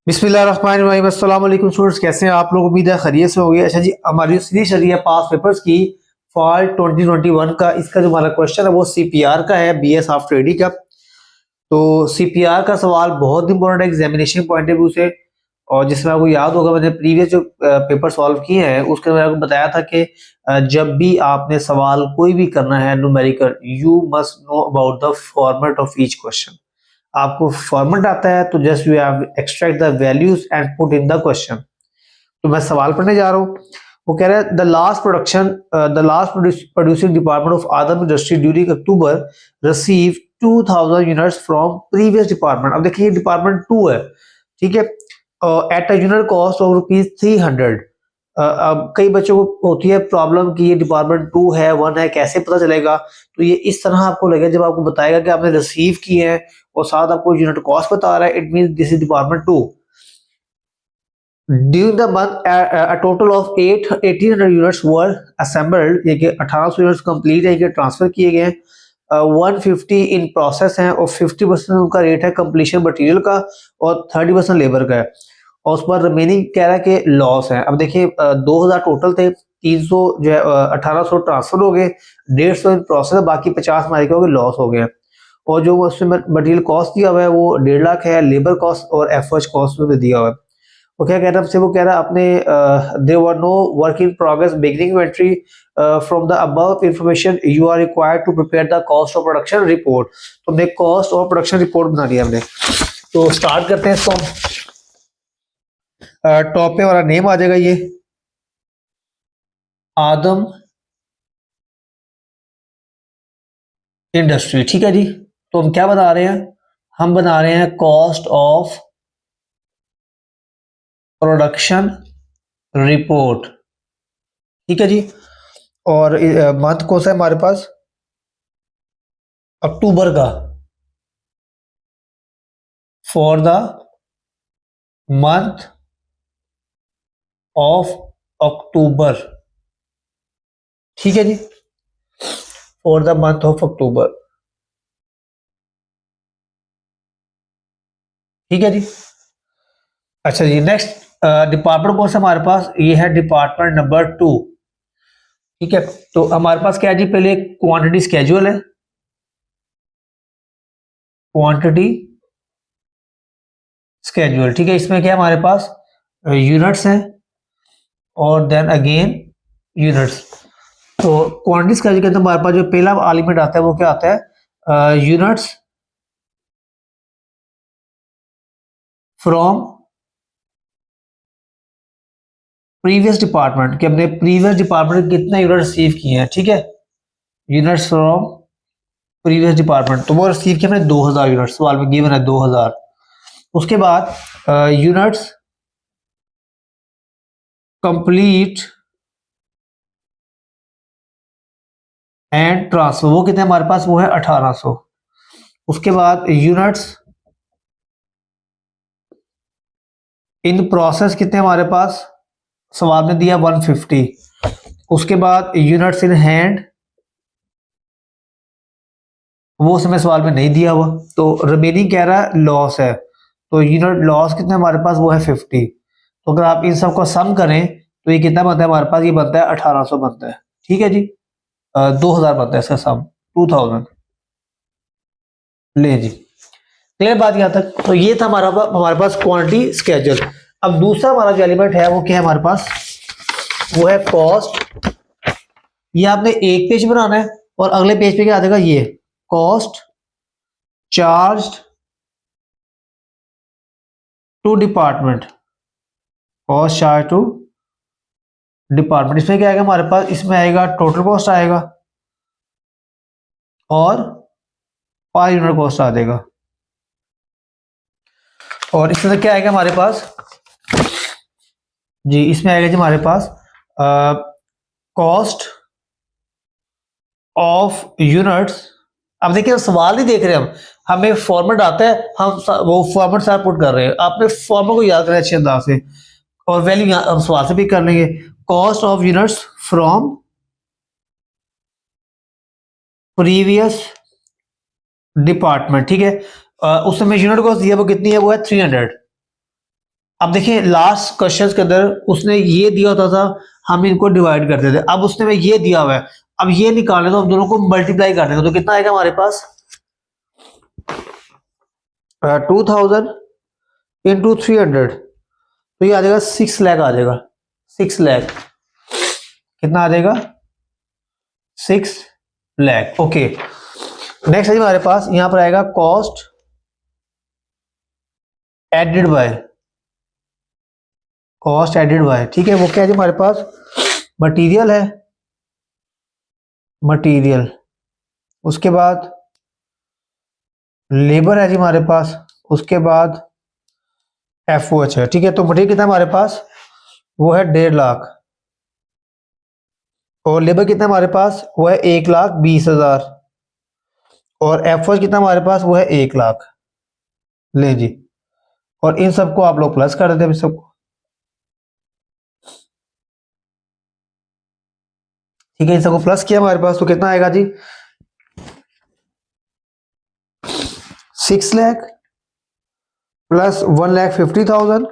बिस्मिल्लाहिर्रहमानिर्रहीम। अस्सलाम वालेकुम स्टूडेंट्स, कैसे हैं आप लोग? उम्मीद है खैरियत से होगी। अच्छा जी, हमारी सीरीज चल रही है पास पेपर्स की फॉल 2021 का। इसका जो हमारा क्वेश्चन है वो सीपीआर का है, बीएस ऑफ ट्रेडिंग का। तो सीपीआर का सवाल बहुत इंपॉर्टेंट है एग्जामिनेशन पॉइंट ऑफ व्यू से। और जिसमें आपको याद होगा, मैंने प्रीवियस जो पेपर सॉल्व किए हैं उसके अंदर आपको बताया था कि जब भी आपने सवाल कोई भी करना है numerical, you must know about the format of each question. आपको फॉर्मेट आता है तो just you have extract the values and put in the question. तो मैं सवाल पढ़ने जा रहा हूँ। वो कह रहा है the last producing department of Adam industry during October receive 2000 units from previous department. अब देखिए डिपार्टमेंट 2 है, ठीक है, at a unit cost of ₹300। अब कई बच्चों को होती है प्रॉब्लम कि ये डिपार्टमेंट 2 है 1 है, कैसे पता चलेगा? तो ये इस तरह आपको लगेगा जब आपको बताएगा कि आपने रिसीव किए हैं और साथ आपको यूनिट कॉस्ट बता रहा है, it mean this is department 2। During the month a total of 1800 units were assembled, ये कि 1800 यूनिट्स कंप्लीट है, ये ट्रांसफर किए गए हैं। 150 इन प्रोसेस हैं और 50% उनका रेट है कंप्लीशन मटेरियल का और 30% लेबर का है। और उस पर रिमेनिंग कह रहा है कि लॉस है। अब देखिए 2000 टोटल थे, 300 जो है 1800 ट्रांसफर हो गए, 150 इन प्रोसेस है, बाकी 50 हमारे क्या हो गए, लॉस हो गए। और जो उसमें मटेरियल कॉस्ट दिया हुआ है वो 1.5 लाख है, लेबर कॉस्ट और एफएच कॉस्ट में भी दिया हुआ है। वो क्या कह रहा है आपसे? वो कह रहा है आपने there were no work in progress beginning inventory from the above information you are required to prepare the cost of production report. तो हमने कॉस्ट ऑफ प्रोडक्शन रिपोर्ट बना लिया हमने। तो स्टार्ट करते हैं इसको। टॉप पे हमारा नेम आ जाएगा, ये आदम इंडस्ट्री, ठीक है जी। तो हम क्या बना रहे हैं? हम बना रहे हैं कॉस्ट ऑफ प्रोडक्शन रिपोर्ट, ठीक है जी। और मंथ कौन सा है हमारे पास? अक्टूबर का। For the month of October, ठीक है जी, for the month of October, ठीक है जी। अच्छा जी, नेक्स्ट डिपार्टमेंट कौन सा हमारे पास? ये है डिपार्टमेंट नंबर 2, ठीक है। तो हमारे पास क्या है जी? पहले क्वांटिटी स्केड्यूल है, क्वांटिटी स्केड्यूल, ठीक है। इसमें क्या है हमारे पास? यूनिट्स हैं और देन अगेन यूनिट्स। तो क्वांटिटी स्केड्यूल के अंदर हमारे पास जो पहला एलिमेंट आता है वो क्या आता है? यूनिट्स फ्रॉम प्रीवियस डिपार्टमेंट, कि हमने प्रीवियस डिपार्टमेंट कितने यूनिट रिसीव किए हैं, ठीक है। यूनिट्स फ्रॉम प्रीवियस डिपार्टमेंट, तो वो रिसीव किया हमने 2000 यूनिट, सवाल में गिवन है 2000। उसके बाद यूनिट्स कंप्लीट एंड ट्रांसफर, वो कितने हमारे पास? वो है 1800। उसके बाद यूनिट्स इन प्रोसेस कितने हमारे पास? सवाल में दिया 150। उसके बाद यूनिट्स इन हैंड, वो समय सवाल में नहीं दिया हुआ। तो रिमेनिंग कह रहा है लॉस है, तो यूनिट लॉस कितने हमारे पास? वो है 50। तो अगर आप इन सबको सम करें तो ये कितना बनता है हमारे पास? ये बनता है 1800 बनता है, ठीक है जी। 2000 बनता है इसका सम, 2000। ले जी, क्लियर बात यहाँ तक? तो ये था हमारे पास क्वांटिटी स्केड्यूल। अब दूसरा हमारा जो एलिमेंट है वो क्या है हमारे पास? वो है कॉस्ट। ये आपने एक पेज बनाना है और अगले पेज पे क्या आ जाएगा? ये cost charge to department, cost charge to department. इसमें क्या आएगा हमारे पास? इसमें आएगा टोटल कॉस्ट आएगा और पर यूनिट कॉस्ट आ जाएगा। और इसमें क्या आएगा हमारे पास जी? इसमें आएगा जी हमारे पास कॉस्ट ऑफ यूनिट्स। अब देखिए हम सवाल नहीं देख रहे, हम हमें फॉर्मेट आता है, हम वो फॉर्मेट सारा पुट कर रहे हैं। आपने फॉर्मेट को याद करें अच्छे अंदाज से, और वैल्यू हम सवाल से भी कर लेंगे। Cost of units from previous department, ठीक है। उस समय यूनिट कॉस्ट दिया वो कितनी है? वो है 300। अब देखिए लास्ट क्वेश्चन के अंदर उसने ये दिया होता था, हम इनको डिवाइड करते थे। अब उसने में ये दिया हुआ है, अब ये निकालने तो हम दोनों को मल्टीप्लाई कर देंगे, तो कितना आएगा हमारे पास 2000 इंटू 300, तो ये आ जाएगा 6 लाख आ जाएगा। 6 लाख कितना आ जाएगा 6 लाख। ओके नेक्स्ट है हमारे पास यहां पर आएगा cost added by, cost added by, ठीक है। वो क्या है जी हमारे पास मटेरियल है, मटेरियल, उसके बाद लेबर है जी हमारे पास, उसके बाद एफओएच है, ठीक है। तो मटेरियल कितना हमारे पास वो है 1.5 लाख, और लेबर कितना हमारे पास वो है 1,20,000, और एफओएच कितना हमारे पास वो है 1 लाख। ले जी, और इन सबको आप लोग प्लस कर देते हैं सबको, ठीक है। इन सबको प्लस किया हमारे पास तो कितना आएगा जी 6 lakh plus 1,50,000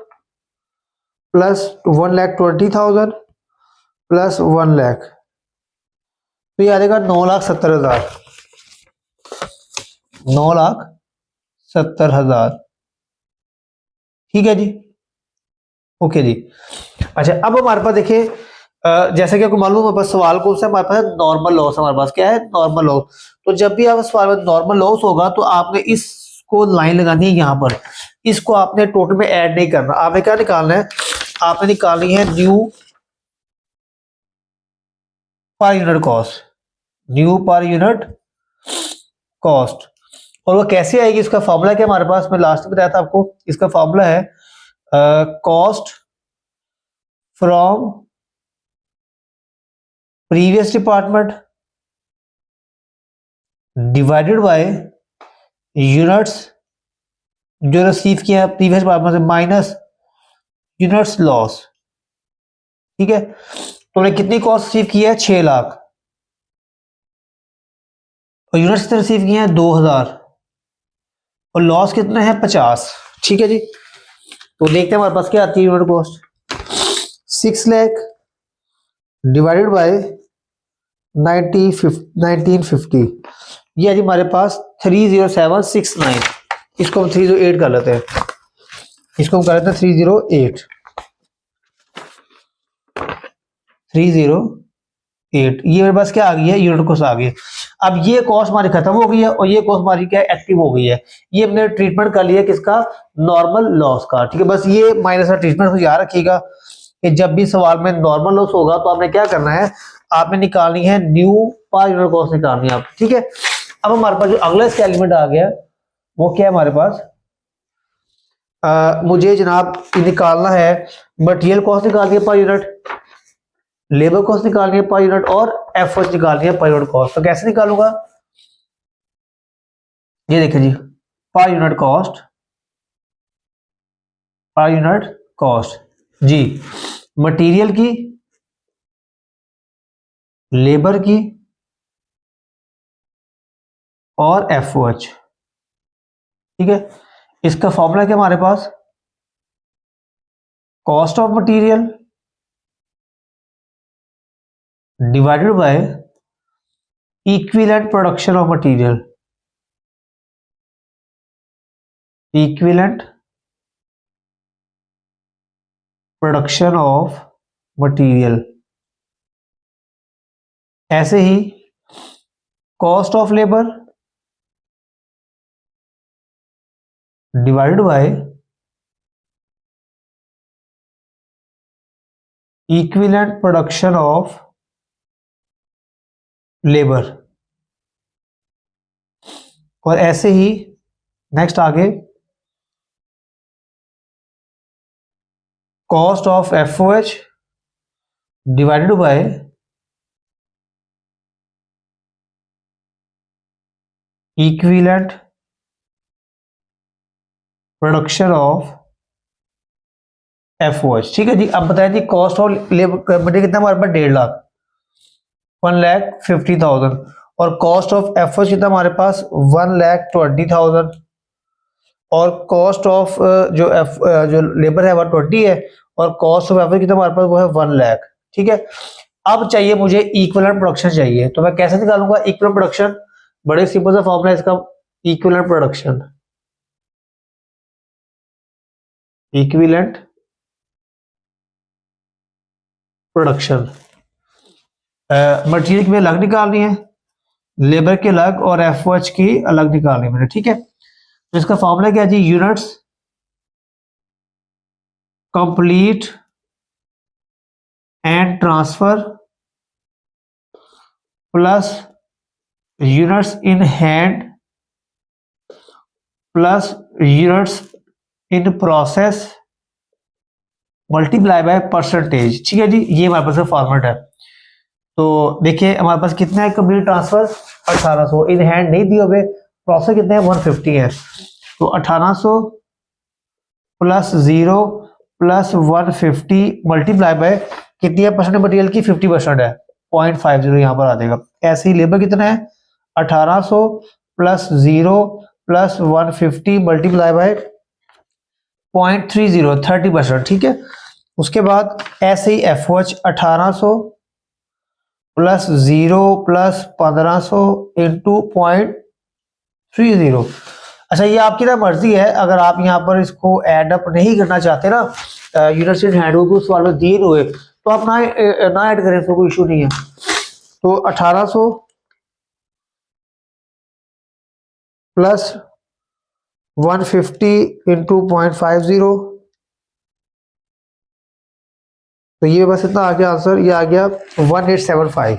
plus 1,20,000 plus 1 lakh, तो ये आ जाएगा 9,70,000, 9,70,000, ठीक है जी। ओके जी। अच्छा अब हमारे पास देखिए जैसे कि आपको मालूम है हमारे पास सवाल कौन सा है, हमारे पास नॉर्मल लॉस, हमारे पास क्या है नॉर्मल लॉस। तो जब भी आप सवाल में नॉर्मल लॉस होगा तो आपने इसको लाइन लगानी है यहाँ पर, इसको आपने टोटल में ऐड नहीं करना। आपने क्या निकालना है, आपने निकालनी है न्यू पर यूनिट कॉस्ट, न्यू पर यूनिट कॉस्ट। और वो कैसे आएगी, इसका फॉर्मूला क्या हमारे पास, मैं लास्ट में बताया था आपको, इसका फॉर्मूला है cost from previous department divided by units जो रिसीव किया प्रीवियस डिपार्टमेंट से माइनस यूनिट्स लॉस, ठीक है। तो हमने कितनी कॉस्ट रिसीव की है 6 लाख, और यूनिट्स रिसीव किए हैं 2,000, और लॉस कितना है 50, ठीक है जी। तो देखते हैं हमारे पास क्या आती है unit cost, 6 lakh divided by 1950, ये है जी हमारे पास 30769, इसको हम 308 कर लेते हैं, इसको हम कर लेते हैं 308, 308, ये मेरे पास क्या आ गई है यूनिट कॉस्ट आ गई है। अब ये कॉस्ट हमारी खत्म हो गई है और ये कॉस्ट हमारी क्या एक्टिव हो गई है, ये हमने ट्रीटमेंट कर लिया किसका नॉर्मल लॉस का, ठीक है। बस ये माइनस का ट्रीटमेंट को याद रखिएगा कि जब भी सवाल में नॉर्मल लॉस होगा तो आपने क्या करना है, आपने निकालनी है न्यू पर यूनिट कॉस्ट निकालनी है आप, ठीक है। अब हमारे पास जो अगला इसका एलिमेंट आ गया वो क्या है हमारे पास, मुझे जनाब निकालना है मटेरियल कॉस्ट निकालनी है पर यूनिट, लेबर कॉस्ट निकालनी है पर यूनिट, और एफर्ट निकालनी है पर यूनिट कॉस्ट। तो कैसे निकालूंगा, ये देखिए जी per unit cost, per unit cost जी, मटेरियल की, लेबर की और एफओएच, ठीक है। इसका फॉर्मूला क्या हमारे पास, cost of material divided by equivalent production of material, equivalent production of material. ऐसे ही cost of labour divided by equivalent production of labour, और ऐसे ही नेक्स्ट आगे cost of FOH divided by equivalent production of FOH, ठीक है जी। अब बताएं जी कॉस्ट ऑफ लेबर मटेरियल कितना हमारे पास 1.5 लाख 1,50,000, और कॉस्ट ऑफ एफओएच कितना हमारे पास 1,20,000, और कॉस्ट ऑफ जो लेबर है वो 20 है, और कॉस्ट ऑफ एफर्ट कितना हमारे पास वो है 1 लाख। ठीक है, अब चाहिए मुझे इक्विवेलेंट प्रोडक्शन चाहिए, तो मैं कैसे निकालूंगा इक्विवेलेंट प्रोडक्शन? बड़े सिंपल सा फॉर्मूला है इसका, equivalent production, equivalent production material की भी अलग निकालनी है, लेबर की अलग, और एफओएच की अलग निकालनी है मैंने। ठीक है, तो इसका फॉर्मूला क्या है जी? Units complete and transfer plus units in hand plus units in process multiply by percentage. ठीक है जी, ये हमारे पास फॉर्मेट है। तो देखिए हमारे पास कितना है कंप्लीट ट्रांसफर? 1800, इन हैंड नहीं दिए हुए, प्रोसेस कितने हैं? 150 है। तो 1800 प्लस 0 प्लस 150 मल्टीप्लाई बाय कितनी है परसेंट मटेरियल की? 50% है, 0.50 यहाँ पर आ जाएगा। ऐसे ही लेबर कितना है? 1800 प्लस 0 प्लस 150 मल्टीप्लाई बाय 0.30, 30%। ठीक है, उसके बाद ऐसे ही एफओएच 1800 प्लस 0 प्लस 1500 इंटू 0.30। अच्छा, ये आपकी ना मर्जी है, अगर आप यहाँ पर इसको ऐड अप नहीं करना चाहते ना, यूनिट्स इन हैंड उस वाले दिए हुए, तो आप ना ऐड करें, तो कोई इशू नहीं है। तो 1800 प्लस 150 इंटू 0.50, तो ये बस इतना आ गया आंसर, ये आ गया 1875,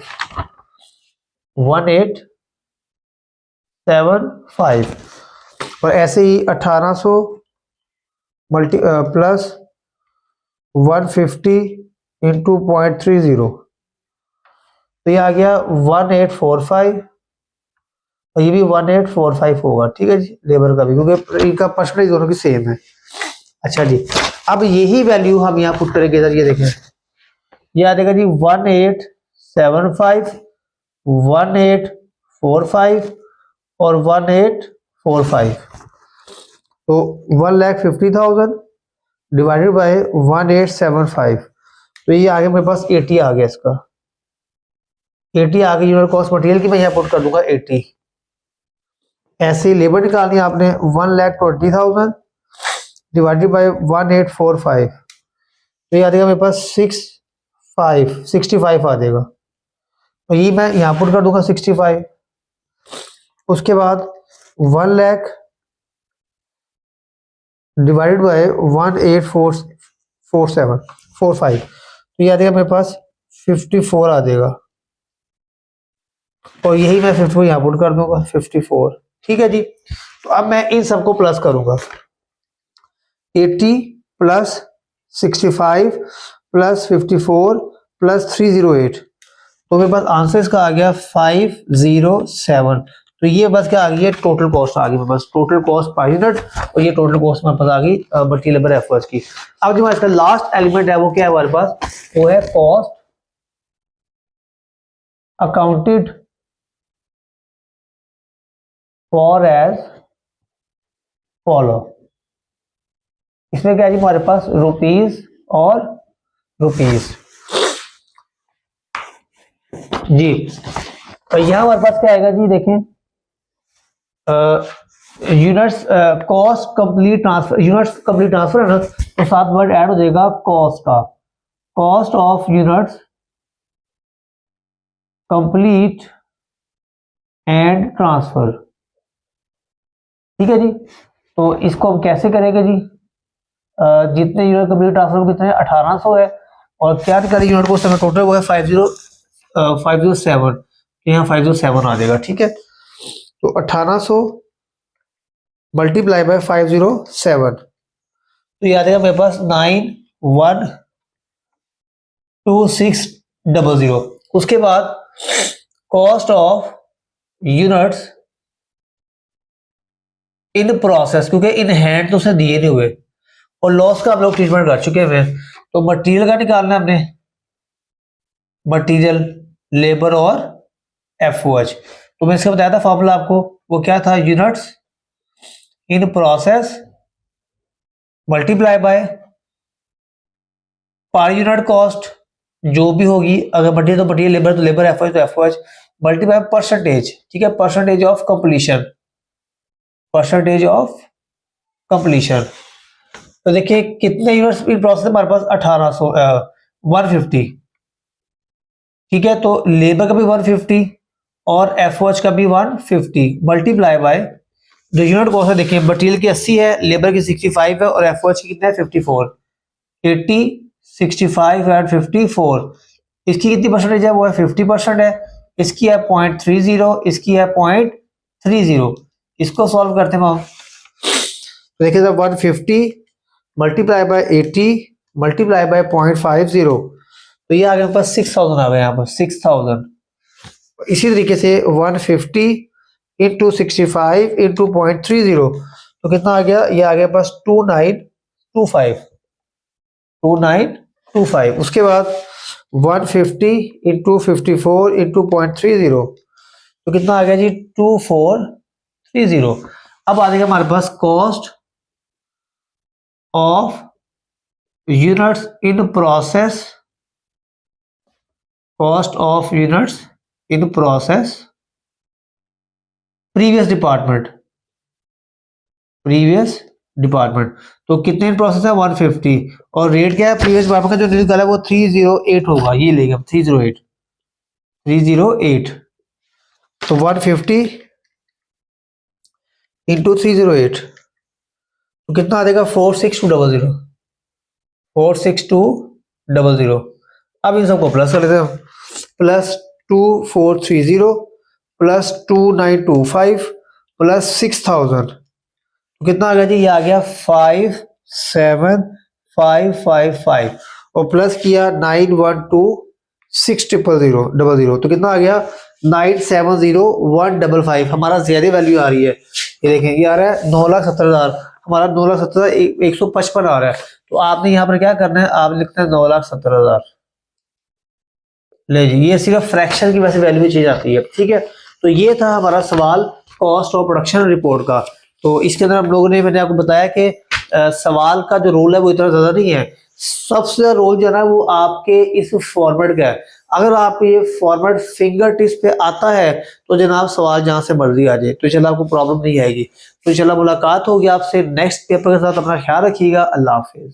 1875। और ऐसे ही 1800 मल्टी प्लस 150 इंटू 0.30, तो ये आ गया 1845, और ये भी 1845 होगा। ठीक है जी, लेबर का भी, क्योंकि इनका परसेंटेज दोनों की सेम है। अच्छा जी, अब यही वैल्यू हम यहाँ पुट करेंगे सर, ये देखें, ये आ जाएगा जी 1875, 1845 और 1845। तो 1,50,000 डिवाइडेड बाय 1875, तो ये आ गया मेरे पास 80 आ गया इसका, 80 आ गई यूनिट कॉस्ट मटेरियल की, मैं यहाँ पुट कर दूंगा 80। ऐसे ही लेबर निकालनी है आपने, 1,20,000 डिवाइडेड बाय 1845, तो ये आ जाएगा मेरे पास 65 आ जाएगा, तो ये मैं यहाँ पुट कर दूंगा 65। उसके बाद 1 लाख डिवाइडेड बाय 184745, तो ये आ जाएगा मेरे पास 54 आ जाएगा, और यही मैं 54 यहाँ पुट कर दूंगा 54। ठीक है जी, तो अब मैं इन सबको प्लस करूंगा, 80 प्लस 65 प्लस 54 प्लस 308, तो मेरे पास आंसर इसका आ गया 507। तो ये बस क्या आ गई है? टोटल कॉस्ट आ गई मेरे पास, टोटल कॉस्ट पर यूनिट, और ये टोटल कॉस्ट मेरे पास आ गई मटेरियल लेबर एफर्ट्स की। अब जो इसका लास्ट एलिमेंट है वो क्या है हमारे पास? वो है cost accounted for as follow. इसमें क्या है जी हमारे पास? रुपीज और रुपीज जी। तो यहाँ हमारे पास क्या आएगा जी? देखें, units cost complete transfer, units complete transfer है ना, तो साथ वर्ड ऐड हो जाएगा कॉस्ट का, cost of units complete and transfer. ठीक है जी, तो इसको हम कैसे करेंगे जी? जितने यूनिट कंप्लीट ट्रांसफर कितने 1800 है, और क्या करें यूनिट को टोटल वो है 507, तो यहाँ 507 आ जाएगा। ठीक है, तो 1800 मल्टीप्लाई बाय 507, तो ये आ जाएगा मेरे पास 912600। उसके बाद cost of units in process, क्योंकि इन हैंड तो उसे दिए नहीं हुए, और लॉस का हम लोग ट्रीटमेंट कर चुके हैं, तो मटेरियल का निकालना है हमने, मटेरियल, लेबर और एफओएच। तो मैं इसका बताया था फॉर्मूला आपको, वो क्या था? Units in process multiply bye पर यूनिट कॉस्ट जो भी होगी, अगर मटेरियल तो मटेरियल, लेबर तो लेबर, एफओएच तो एफओएच, मल्टीप्लाई परसेंटेज, ठीक है, percentage of completion, percentage of completion. तो देखिए कितने यूनिट्स इन प्रोसेस हमारे पास 1800 150, ठीक है, तो लेबर का भी 150 और एफओएच का भी 150 मल्टीप्लाई बाय जो यूनिट कॉस्ट है, देखिए मटेरियल की 80 है, लेबर की 65 है और एफओएच की कितना है 54, 80 65 एंड 54, इसकी कितनी परसेंटेज है, वो है 50% है, इसकी है 0.30, इसकी है 0.30, इसको सॉल्व करते हैं हम। तो देखिए 150 मल्टीप्लाई बाय 80 मल्टीप्लाई बाय 0.50, तो ये आ गया पास 6000 आ गया यहाँ पर 6000। इसी तरीके से 150 इंटू 65 इंटू 0.30, तो कितना आ गया, ये आ गया पास 2925। उसके बाद 150 इंटू 54 इंटू 0.30, तो कितना आ गया जी 2430। अब आ जाएगा हमारे पास cost of units in process, cost of units in process previous department, previous department, तो कितने इन प्रोसेस है 150 और रेट क्या है प्रीवियस डिपार्टमेंट का जो निकला है वो 308 होगा, ये लेंगे 308, तो 150 इंटू 308, तो कितना आ जाएगा 46200, 46200। अब इन सबको प्लस कर लेते हैं, प्लस 2430 प्लस 2925 प्लस 6000, तो कितना आ गया जी, ये आ गया 57555 और प्लस किया 91260000, तो कितना आ गया 970155। हमारा ज्यादा वैल्यू आ रही है, ये देखें ये आ रहा है 9,70,000, हमारा 9,70,155 आ रहा है, तो आपने यहाँ पर क्या करना है, आप लिखते हैं 9,70,000, ले जी, ये सिर्फ फ्रैक्शन की वैसे वैल्यू चीज आती है, ठीक है। तो ये था हमारा सवाल कॉस्ट ऑफ प्रोडक्शन रिपोर्ट का। तो इसके अंदर हम लोगों ने, मैंने आपको बताया कि सवाल का जो रोल है वो इतना ज्यादा नहीं है, सबसे ज्यादा रोल जो है ना वो आपके इस फॉर्मेट का है। अगर आप ये फॉर्मेट फिंगर टिप्स पे आता है तो जनाब सवाल जहां से मर्जी आ जाए, तो चलो आपको प्रॉब्लम नहीं आएगी। तो चलो मुलाकात होगी आपसे नेक्स्ट पेपर के साथ, अपना ख्याल रखिएगा, अल्लाह हाफिज।